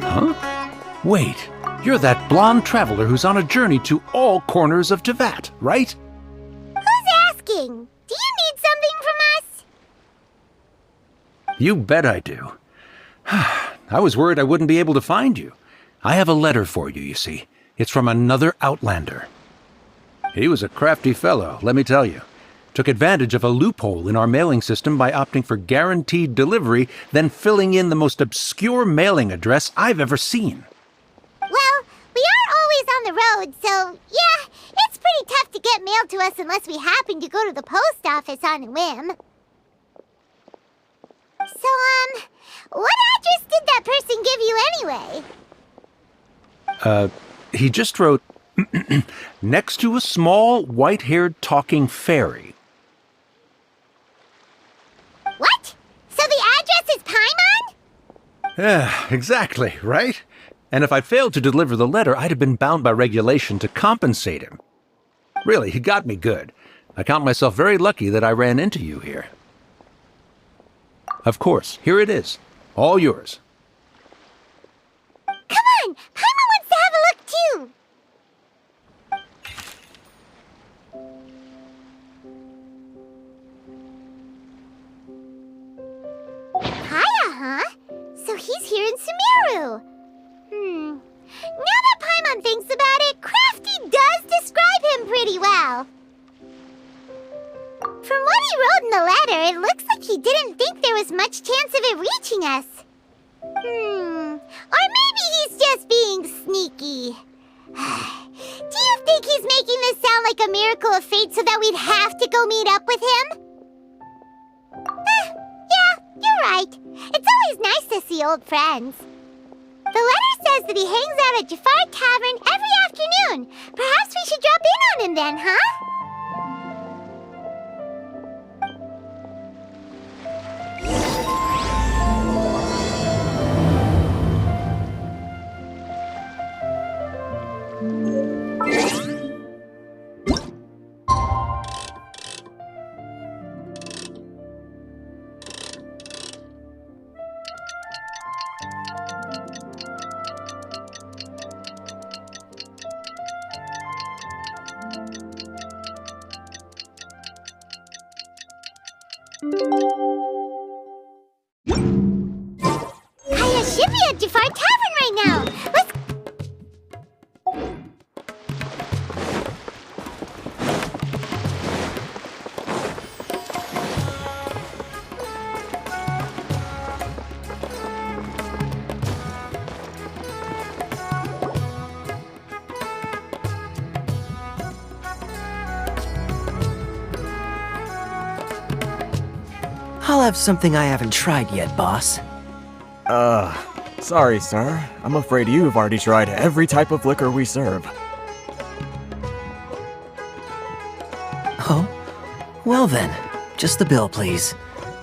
Huh? Wait, you're that blonde traveler who's on a journey to all corners of Teyvat, right? Who's asking? Do you need something from us? You bet I do. I was worried I wouldn't be able to find you. I have a letter for you, you see. It's from another Outlander. He was a crafty fellow, let me tell you. Took advantage of a loophole in our mailing system by opting for guaranteed delivery, then filling in the most obscure mailing address I've ever seen. Well, we are always on the road, so yeah, it's pretty tough to get mail to us unless we happen to go to the post office on a whim. So, what address did that person give you anyway? He just wrote, next to a small, white-haired talking fairy. What? So the address is Paimon? Yeah, exactly, right? And if I failed to deliver the letter, I'd have been bound by regulation to compensate him. Really, he got me good. I count myself very lucky that I ran into you here. Of course, here it is. All yours. Come on! Paimon wants to have a look too! Hiya, huh? So he's here in Sumeru. Now that Paimon thinks about it, Crafty does describe him pretty well. From what he wrote in the letter, it looks like he didn't think there was much chance of it reaching us. Or maybe he's just being sneaky. Do you think he's making this sound like a miracle of fate so that we'd have to go meet up with him? Yeah, you're right. It's always nice to see old friends. The letter says that he hangs out at Jafar Tavern every afternoon. Perhaps we should drop in on him then, huh? Kaya should be at Jafar Tavern right now. Let's... I'll have something I haven't tried yet, boss. Sorry, sir. I'm afraid you've already tried every type of liquor we serve. Oh? Well then, just the bill, please.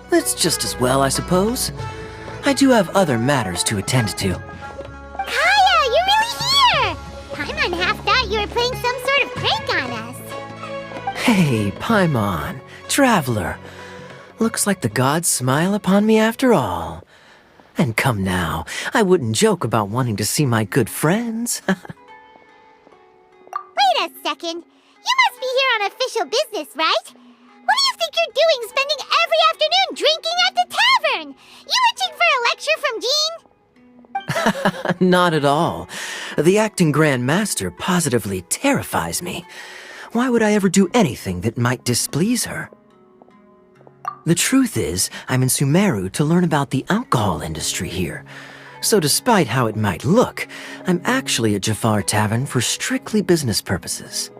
That's just as well, I suppose. I do have other matters to attend to. Kaya, you're really here! Paimon half thought you were playing some sort of prank on us. Hey, Paimon, traveler. Looks like the gods smile upon me after all. And come now, I wouldn't joke about wanting to see my good friends. Wait a second. You must be here on official business, right? What do you think you're doing spending every afternoon drinking at the tavern? You itching for a lecture from Jean? Not at all. The acting Grand Master positively terrifies me. Why would I ever do anything that might displease her? The truth is, I'm in Sumeru to learn about the alcohol industry here. So despite how it might look, I'm actually at Jafar Tavern for strictly business purposes.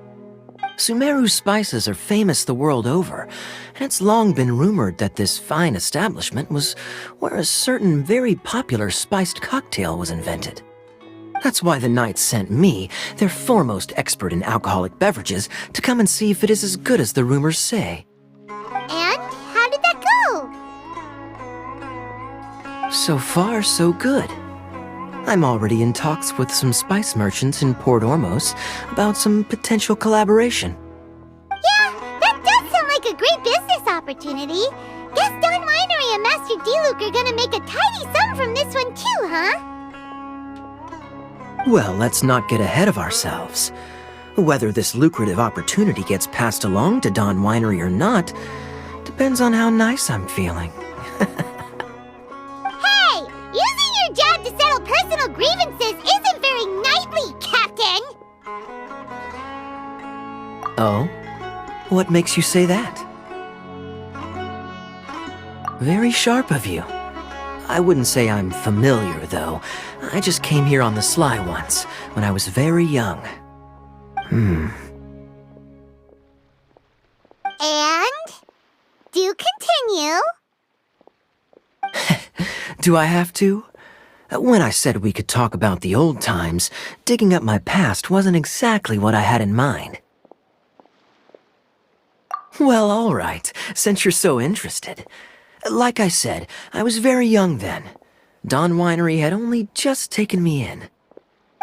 Sumeru spices are famous the world over, and it's long been rumored that this fine establishment was where a certain very popular spiced cocktail was invented. That's why the Knights sent me, their foremost expert in alcoholic beverages, to come and see if it is as good as the rumors say. And how did that go? So far, so good. I'm already in talks with some spice merchants in Port Ormos about some potential collaboration. Yeah, that does sound like a great business opportunity. Guess Don Winery and Master D-Luke are gonna make a tidy sum from this one too, huh? Well, let's not get ahead of ourselves. Whether this lucrative opportunity gets passed along to Don Winery or not depends on how nice I'm feeling. Hey! Using your job to settle personal grievances isn't very knightly, Captain! Oh? What makes you say that? Very sharp of you. I wouldn't say I'm familiar, though. I just came here on the sly once, when I was very young. And? Do continue. Do I have to? When I said we could talk about the old times, digging up my past wasn't exactly what I had in mind. Well, all right, since you're so interested. Like I said, I was very young then. Don Winery had only just taken me in.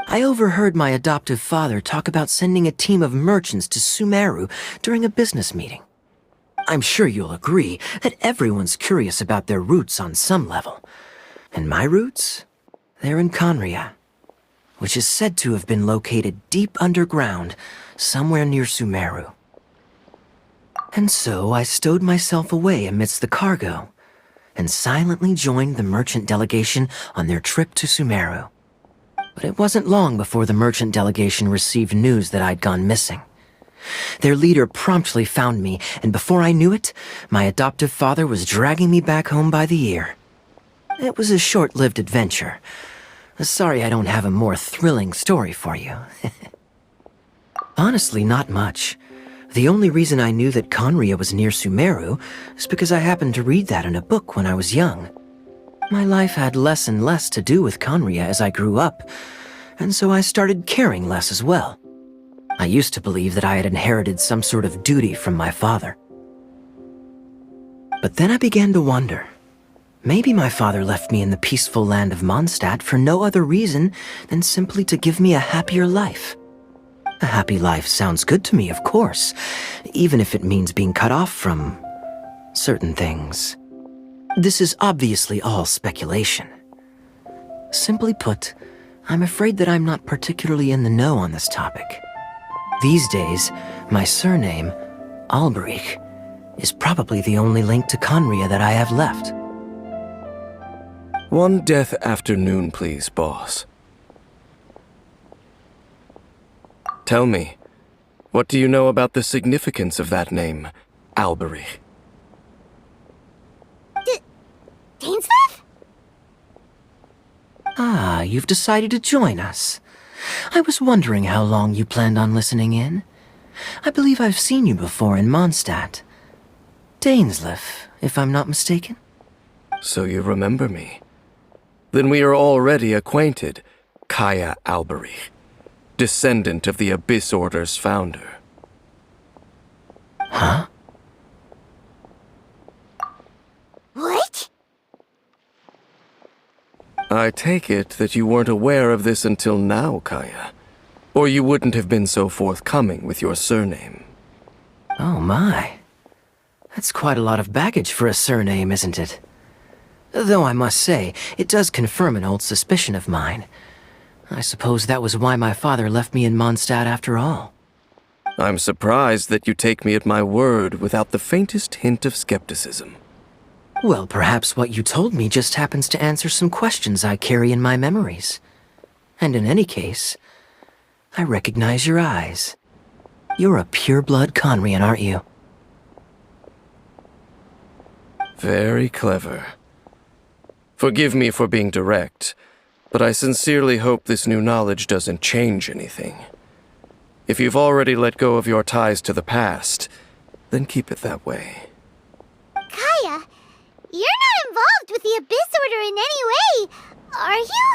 I overheard my adoptive father talk about sending a team of merchants to Sumeru during a business meeting. I'm sure you'll agree that everyone's curious about their roots on some level. And my roots? They're in Conria, which is said to have been located deep underground, somewhere near Sumeru. And so I stowed myself away amidst the cargo, and silently joined the merchant delegation on their trip to Sumeru. But it wasn't long before the merchant delegation received news that I'd gone missing. Their leader promptly found me, and before I knew it, my adoptive father was dragging me back home by the ear. It was a short-lived adventure. Sorry I don't have a more thrilling story for you. Honestly, not much. The only reason I knew that Conria was near Sumeru is because I happened to read that in a book when I was young. My life had less and less to do with Conria as I grew up, and so I started caring less as well. I used to believe that I had inherited some sort of duty from my father. But then I began to wonder. Maybe my father left me in the peaceful land of Mondstadt for no other reason than simply to give me a happier life. A happy life sounds good to me, of course, even if it means being cut off from certain things. This is obviously all speculation. Simply put, I'm afraid that I'm not particularly in the know on this topic. These days, my surname, Alberich, is probably the only link to Conria that I have left. One death afternoon, please, boss. Tell me, what do you know about the significance of that name, Alberich? Dainsleif? Ah, you've decided to join us. I was wondering how long you planned on listening in. I believe I've seen you before in Mondstadt. Dainsleif, if I'm not mistaken. So you remember me. Then we are already acquainted, Kaya Alberich, descendant of the Abyss Order's founder. Huh? What? I take it that you weren't aware of this until now, Kaya. Or you wouldn't have been so forthcoming with your surname. Oh my. That's quite a lot of baggage for a surname, isn't it? Though I must say, it does confirm an old suspicion of mine. I suppose that was why my father left me in Mondstadt after all. I'm surprised that you take me at my word without the faintest hint of skepticism. Well, perhaps what you told me just happens to answer some questions I carry in my memories. And in any case, I recognize your eyes. You're a pure-blood Conrian, aren't you? Very clever. Forgive me for being direct, but I sincerely hope this new knowledge doesn't change anything. If you've already let go of your ties to the past, then keep it that way. Kaya, you're not involved with the Abyss Order in any way, are you?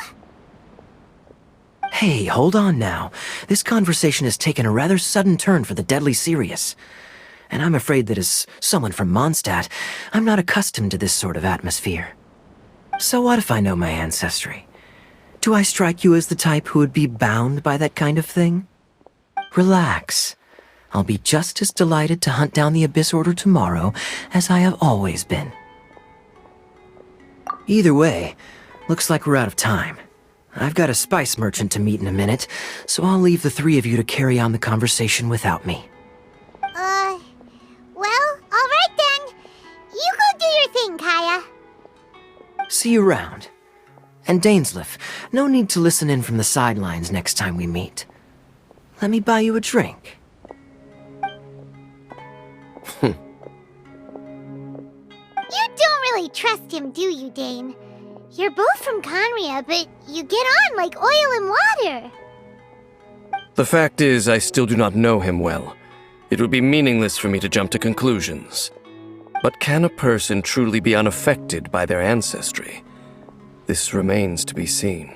Hey, hold on now. This conversation has taken a rather sudden turn for the deadly serious. And I'm afraid that as someone from Mondstadt, I'm not accustomed to this sort of atmosphere. So what if I know my ancestry? Do I strike you as the type who would be bound by that kind of thing? Relax. I'll be just as delighted to hunt down the Abyss Order tomorrow as I have always been. Either way, looks like we're out of time. I've got a spice merchant to meet in a minute, so I'll leave the three of you to carry on the conversation without me. Well, alright then. You go do your thing, Kaya. See you around. And Dainsleif, no need to listen in from the sidelines next time we meet. Let me buy you a drink. You don't really trust him, do you, Dane? You're both from Conria, but you get on like oil and water. The fact is, I still do not know him well. It would be meaningless for me to jump to conclusions. But can a person truly be unaffected by their ancestry? This remains to be seen.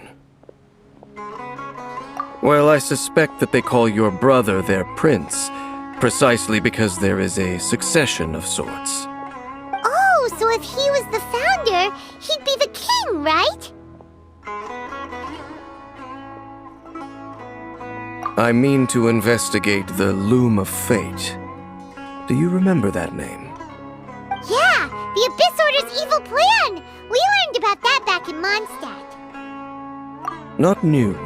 Well, I suspect that they call your brother their prince, precisely because there is a succession of sorts. Oh, so if he was the founder, he'd be the king, right? I mean to investigate the Loom of Fate. Do you remember that name? Yeah, the Abyss Order's evil plan! We learned about that back in Mondstadt. Not new.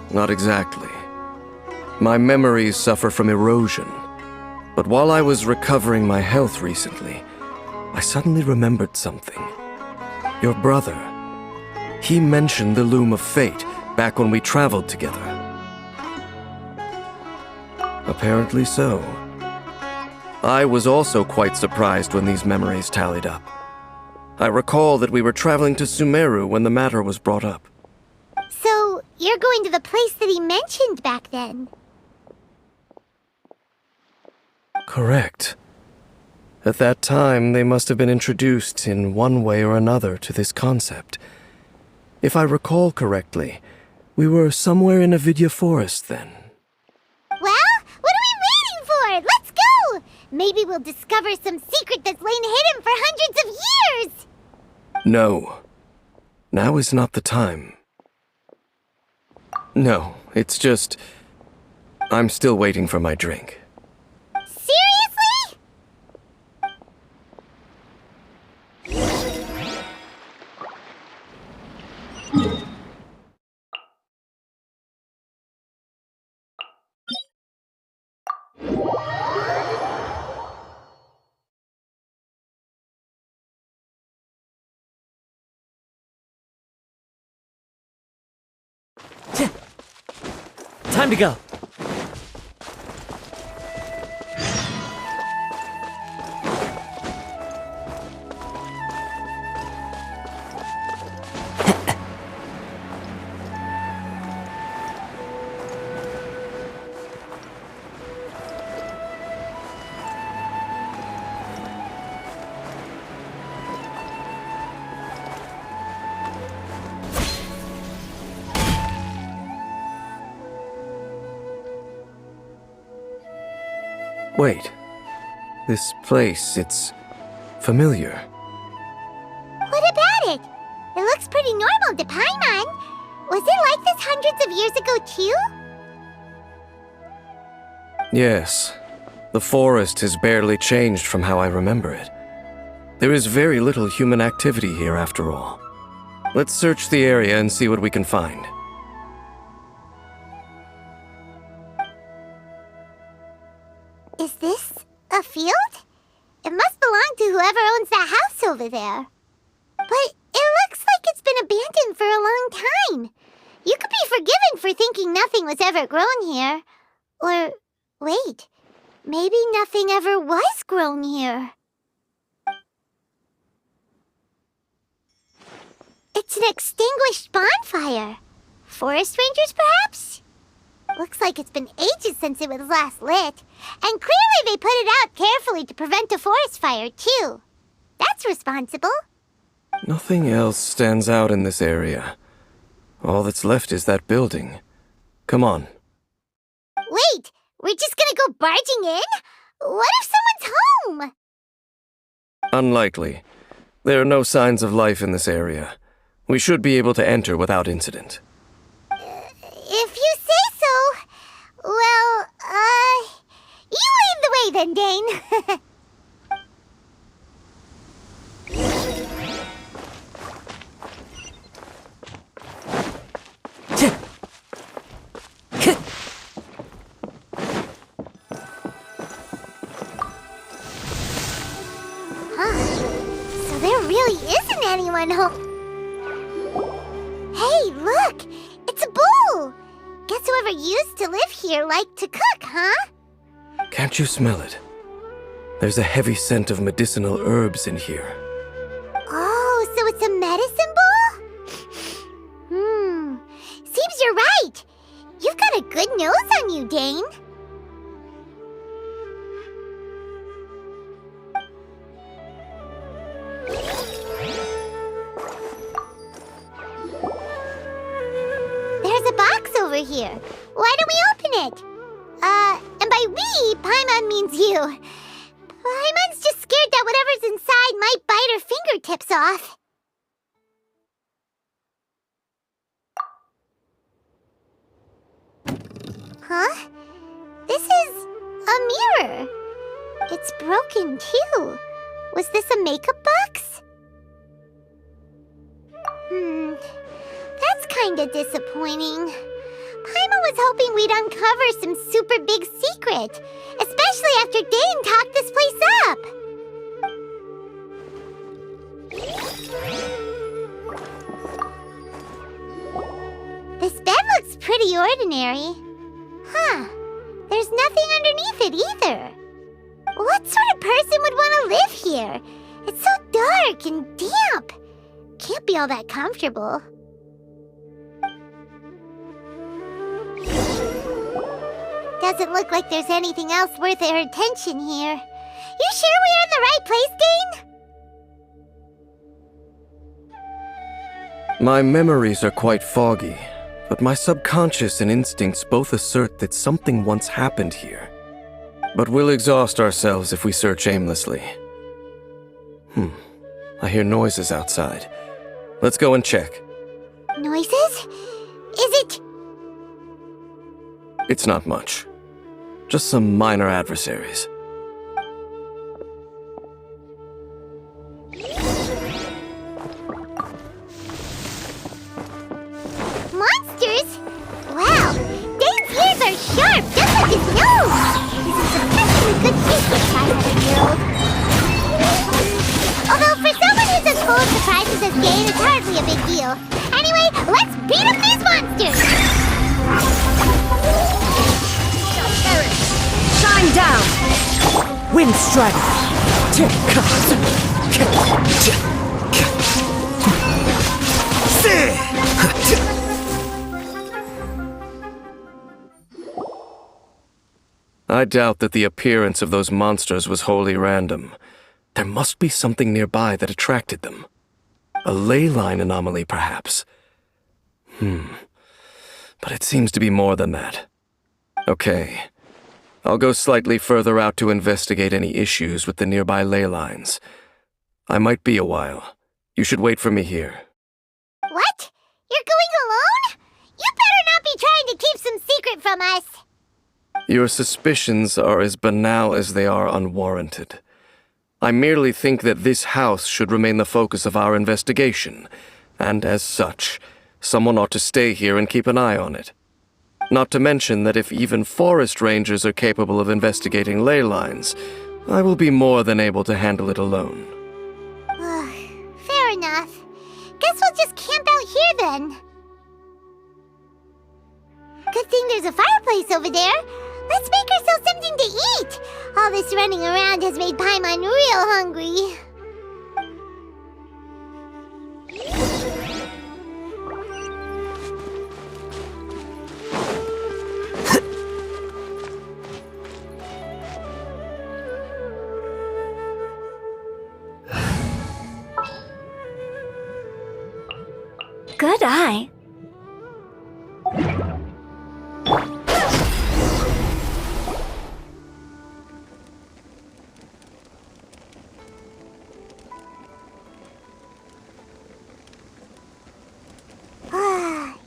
Not exactly. My memories suffer from erosion. But while I was recovering my health recently, I suddenly remembered something. Your brother. He mentioned the Loom of Fate back when we traveled together. Apparently so. I was also quite surprised when these memories tallied up. I recall that we were traveling to Sumeru when the matter was brought up. So, you're going to the place that he mentioned back then? Correct. At that time, they must have been introduced in one way or another to this concept. If I recall correctly, we were somewhere in Avidya Forest then. Well, what are we waiting for? Let's go! Maybe we'll discover some secret that's lain hidden for hundreds of years! No. Now is not the time. No, it's just... I'm still waiting for my drink. Seriously? Time to go. Wait. This place, it's familiar. What about it? It looks pretty normal to Paimon. Was it like this hundreds of years ago, too? Yes. The forest has barely changed from how I remember it. There is very little human activity here after all. Let's search the area and see what we can find. Is this a field? It must belong to whoever owns that house over there. But it looks like it's been abandoned for a long time. You could be forgiven for thinking nothing was ever grown here. Or, wait, maybe nothing ever was grown here. It's an extinguished bonfire. Forest rangers, perhaps? Looks like it's been ages since it was last lit. And clearly they put it out carefully to prevent a forest fire, too. That's responsible. Nothing else stands out in this area. All that's left is that building. Come on. Wait, we're just gonna go barging in? What if someone's home? Unlikely. There are no signs of life in this area. We should be able to enter without incident. If you say so. Well, you lead the way then, Dane. So there really isn't anyone home. Hey, look! It's a bull! Guess whoever used to live here liked to cook, huh? Can't you smell it? There's a heavy scent of medicinal herbs in here. Oh, so it's a medicine bull? Seems you're right. You've got a good nose on you, Dane. There's a box over here. Why don't we open it? And by we, Paimon means you. Paimon's just scared that whatever's inside might bite her fingertips off. Huh? This is a mirror. It's broken too. Was this a makeup box? That's kinda disappointing. Paimon was hoping we'd uncover some super big secret, especially after Dane talked this place up. This bed looks pretty ordinary. Huh. There's nothing underneath it either. What sort of person would want to live here? It's so dark and damp. Can't be all that comfortable. Doesn't look like there's anything else worth our attention here. You sure we're in the right place, Dane? My memories are quite foggy, but my subconscious and instincts both assert that something once happened here. But we'll exhaust ourselves if we search aimlessly. I hear noises outside. Let's go and check. Noises? Is it... It's not much. Just some minor adversaries. Monsters? Wow, Dane's ears are sharp, just like his nose! This is surprisingly good taste for a 500-year-old. Although for someone who's as full of surprises as Dane, it's hardly a big deal. Anyway, let's beat up these monsters! Shine down! Wind strike! I doubt that the appearance of those monsters was wholly random. There must be something nearby that attracted them. A ley line anomaly, perhaps. But it seems to be more than that. Okay. I'll go slightly further out to investigate any issues with the nearby ley lines. I might be a while. You should wait for me here. What? You're going alone? You better not be trying to keep some secret from us. Your suspicions are as banal as they are unwarranted. I merely think that this house should remain the focus of our investigation, and as such, someone ought to stay here and keep an eye on it. Not to mention that if even forest rangers are capable of investigating ley lines, I will be more than able to handle it alone. Fair enough. Guess we'll just camp out here then. Good thing there's a fireplace over there. Let's make ourselves something to eat. All this running around has made Paimon real hungry. Good eye.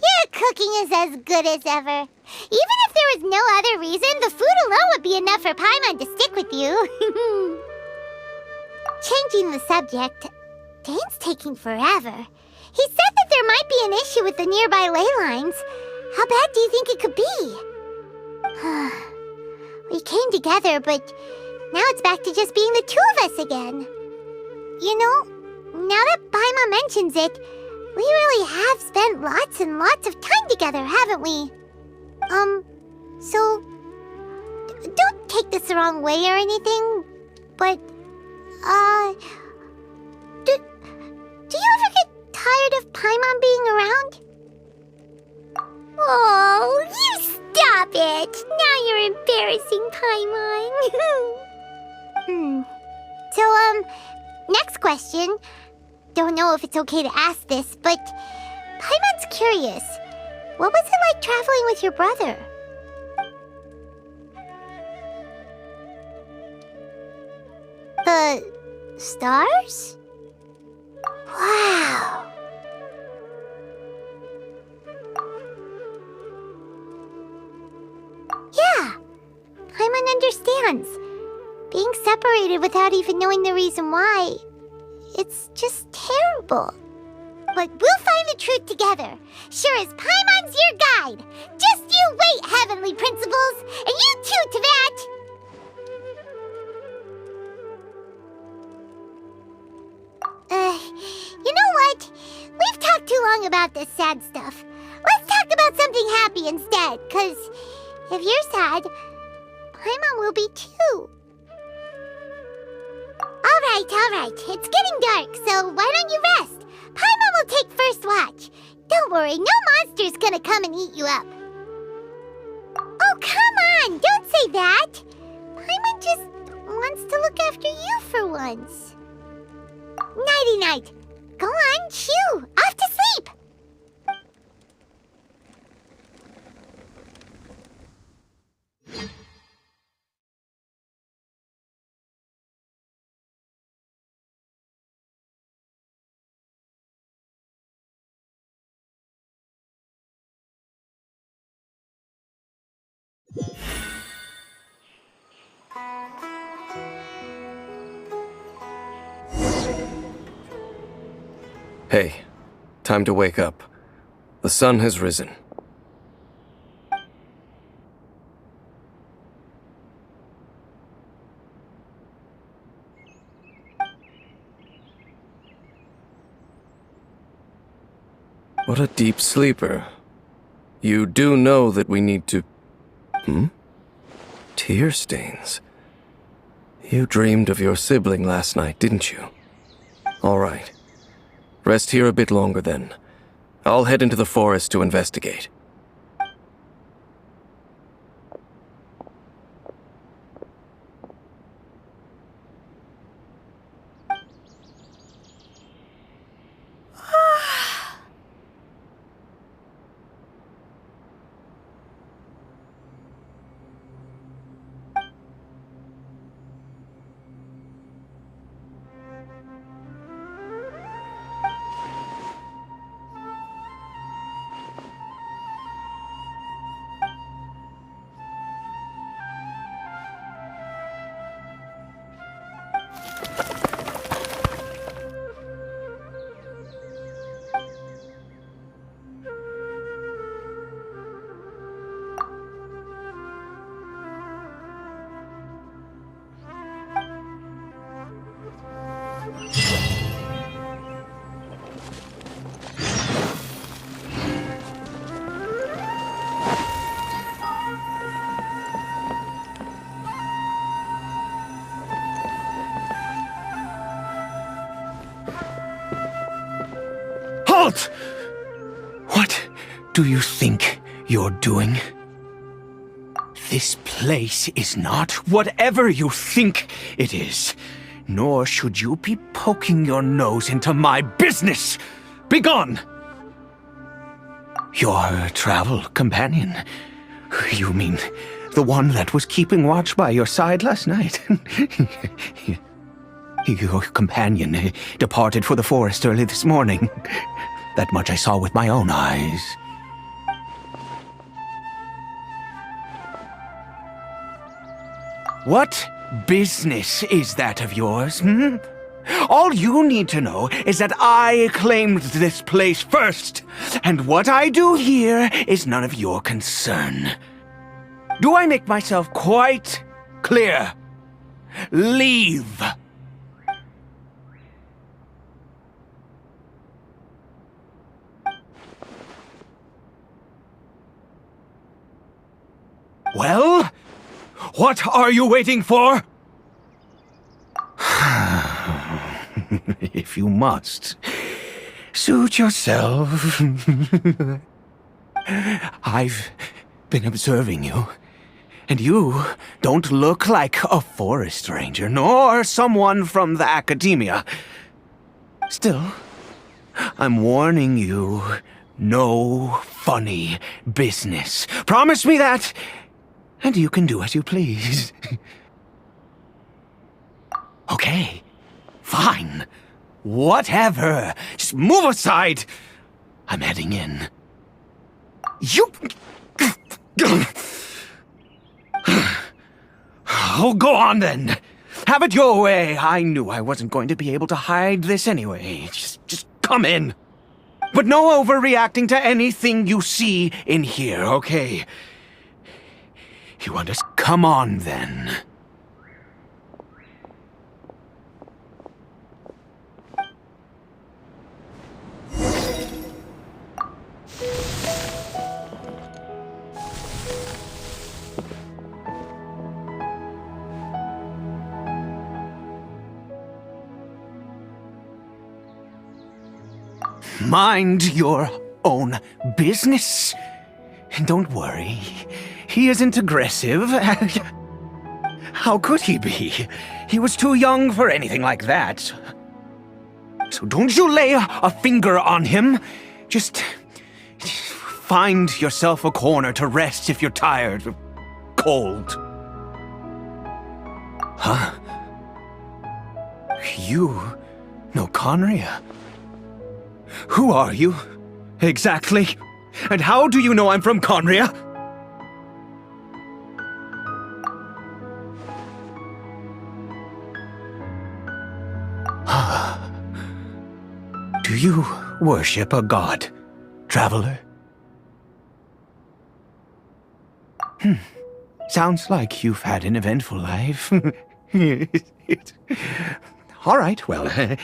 You're cooking is as good as ever. Even if there was no other reason, the food alone would be enough for Paimon to stick with you. Changing the subject, Dane's taking forever. He said that there might be an issue with the nearby ley lines. How bad do you think it could be? We came together, but now it's back to just being the two of us again. You know, now that Paimon mentions it, we really have spent lots and lots of time together, haven't we? So... don't take this the wrong way or anything, but, do you ever get tired of Paimon being around? Oh, you stop it! Now you're embarrassing Paimon. So, next question. Don't know if it's okay to ask this, but Paimon's curious. What was it like traveling with your brother? The stars? Wow. Yeah, Paimon understands. Being separated without even knowing the reason why, it's just terrible. But we'll find the truth together. Sure as Paimon's your guide. Just you wait, Heavenly Principles, and you too, Teyvat. You know what? We've talked too long about this sad stuff. Let's talk about something happy instead, 'cause if you're sad, Paimon will be too. All right. It's getting dark, so why don't you rest? Paimon will take first watch. Don't worry, no monster's gonna come and eat you up. Oh, come on! Don't say that! Paimon just wants to look after you for once. Nighty-night. Go on, shoo! Off to sleep! Hey, time to wake up. The sun has risen. What a deep sleeper. You do know that we need to... Tear stains. You dreamed of your sibling last night, didn't you? All right. Rest here a bit longer then. I'll head into the forest to investigate. Halt! What do you think you're doing? This place is not whatever you think it is. Nor should you be poking your nose into my business. Begone! Your travel companion. You mean the one that was keeping watch by your side last night? Your companion departed for the forest early this morning. That much I saw with my own eyes. What business is that of yours, hmm? All you need to know is that I claimed this place first, and what I do here is none of your concern. Do I make myself quite clear? Leave! Well, what are you waiting for? If you must, suit yourself. I've been observing you, and you don't look like a forest ranger, nor someone from the academia. Still, I'm warning you, no funny business. Promise me that, and you can do as you please. Okay, fine. Whatever. Just move aside. I'm heading in. You... Oh, go on then. Have it your way. I knew I wasn't going to be able to hide this anyway. Just come in. But no overreacting to anything you see in here, okay? You understand? Come on then. Mind your own business. And don't worry, he isn't aggressive. How could he be? He was too young for anything like that. So don't you lay a finger on him. Just find yourself a corner to rest if you're tired or cold. Huh? You know Conria? Who are you, exactly? And how do you know I'm from Conria? Do you worship a god, traveler? Sounds like you've had an eventful life. All right, well,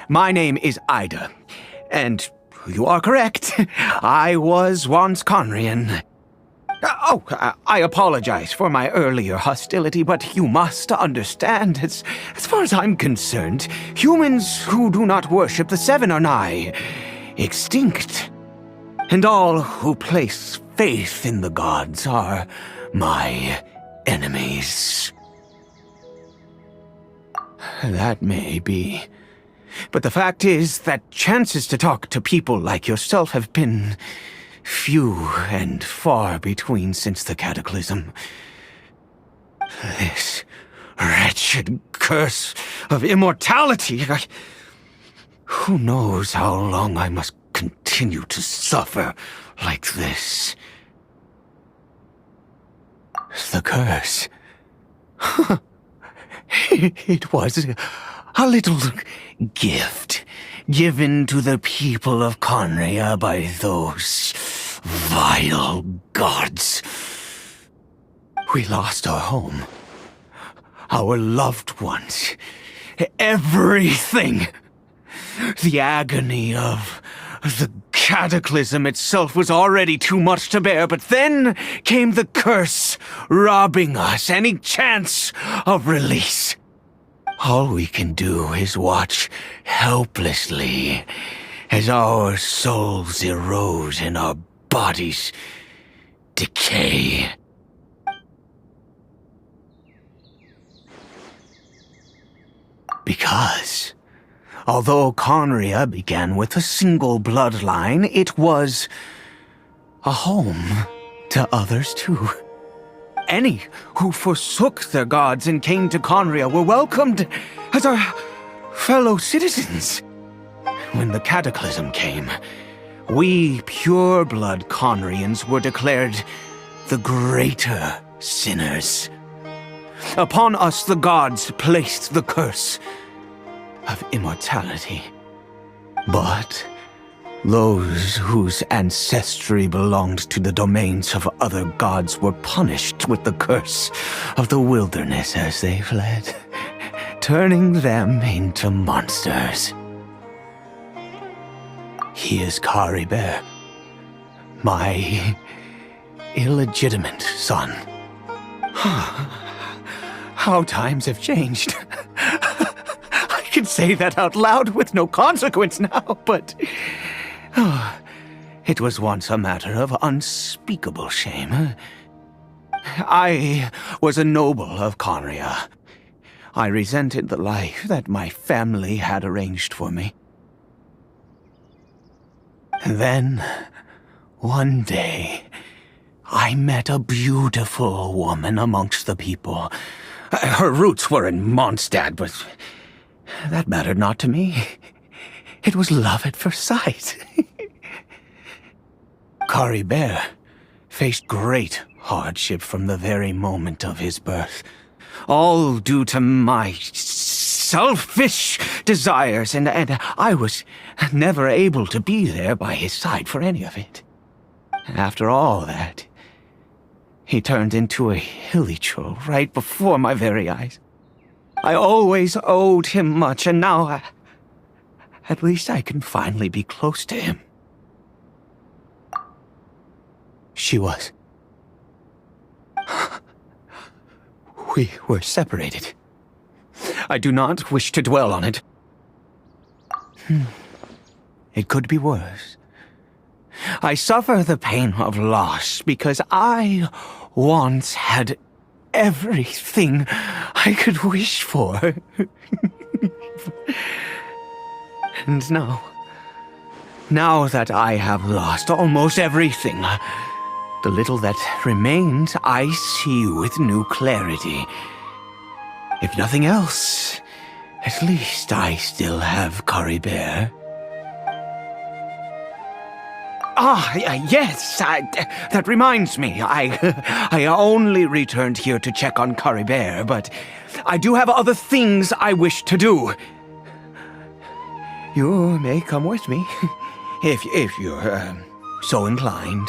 my name is Ida, and you are correct. I was once Conrian. I apologize for my earlier hostility, but you must understand, as far as I'm concerned, humans who do not worship the Seven are nigh extinct. And all who place faith in the gods are my enemies. That may be. But the fact is that chances to talk to people like yourself have been few and far between since the cataclysm. This wretched curse of immortality. Who knows how long I must continue to suffer like this? The curse. It was a little gift given to the people of Conria by those vile gods. We lost our home, our loved ones, everything. The agony of the cataclysm itself was already too much to bear, but then came the curse, robbing us any chance of release. All we can do is watch helplessly as our souls erode and our bodies decay. Because, although Conria began with a single bloodline, it was a home to others too. Any who forsook their gods and came to Conria were welcomed as our fellow citizens. When the cataclysm came, we pure-blood Conrians were declared the greater sinners. Upon us the gods placed the curse of immortality. But those whose ancestry belonged to the domains of other gods were punished with the curse of the wilderness as they fled, turning them into monsters. He is Caribert, my illegitimate son. How times have changed. I can say that out loud with no consequence now, but it was once a matter of unspeakable shame. I was a noble of Conria. I resented the life that my family had arranged for me. Then, one day, I met a beautiful woman amongst the people. Her roots were in Mondstadt, but that mattered not to me. It was love at first sight. Caribert faced great hardship from the very moment of his birth, all due to my selfish desires, and I was never able to be there by his side for any of it. After all that, he turned into a hilichurl right before my very eyes. I always owed him much, and now at least I can finally be close to him. She was. We were separated. I do not wish to dwell on it. It could be worse. I suffer the pain of loss because I once had everything I could wish for. And now that I have lost almost everything, the little that remains I see with new clarity. If nothing else, at least I still have Caribert. Yes, that reminds me. I only returned here to check on Caribert, but I do have other things I wish to do. You may come with me, if you're so inclined.